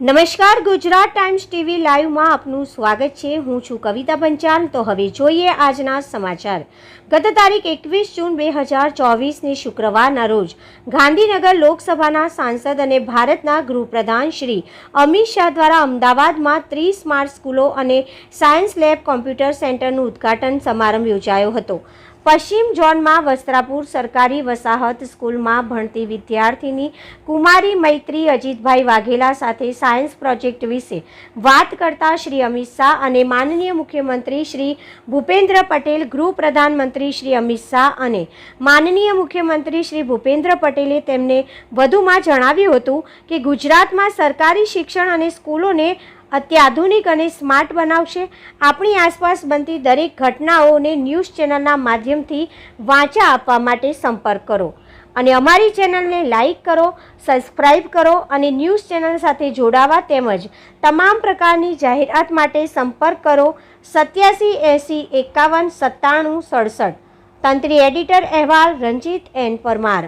નમસ્કાર, Gujarat times TV લાઈવમાં આપનું સ્વાગત છે। હું છું કવિતા પંચાલ। તો હવે જોઈએ આજના સમાચાર। ગત તારીખ 21 જૂન 2024ની શુક્રવારના રોજ ગાંધીનગર લોકસભાના સાંસદ અને ભારતના ગૃહપ્રધાન શ્રી અમિત શાહ દ્વારા અમદાવાદમાં 30 સ્માર્ટ સ્કૂલો અને સાયન્સ લેબ કોમ્પ્યુટર સેન્ટરનું ઉદ્ઘાટન સમારંભ યોજાયો હતો। પશ્ચિમ ઝોનમાં વસ્ત્રાપુર સરકારી વસાહત સ્કૂલમાં ભણતી વિદ્યાર્થીની કુમારી મૈત્રી અજીતભાઈ વાઘેલા સાથે સાયન્સ પ્રોજેક્ટ વિશે વાત કરતા શ્રી અમિત શાહ અને માનનીય મુખ્યમંત્રી શ્રી ભૂપેન્દ્ર પટેલ, ગૃહ પ્રધાનમંત્રી શ્રી અમિત શાહ અને માનનીય મુખ્યમંત્રી શ્રી ભૂપેન્દ્ર પટેલે તેમને વધુમાં જણાવ્યું હતું કે ગુજરાતમાં સરકારી શિક્ષણ અને સ્કૂલોને અત્યાધુનિક અને સ્માર્ટ બનાવશે। આપણી આસપાસ બનતી દરેક ઘટનાઓને ન્યૂઝ ચેનલના માધ્યમથી વાંચા આપવા માટે સંપર્ક કરો અને અમારી ચેનલને લાઈક કરો, સબસ્ક્રાઈબ કરો અને ન્યૂઝ ચેનલ સાથે જોડાવા તેમજ તમામ પ્રકારની જાહેરાત માટે સંપર્ક કરો 87 80 51 97 67। તંત્રી એડિટર અહેવાલ રંજીત એન પરમાર।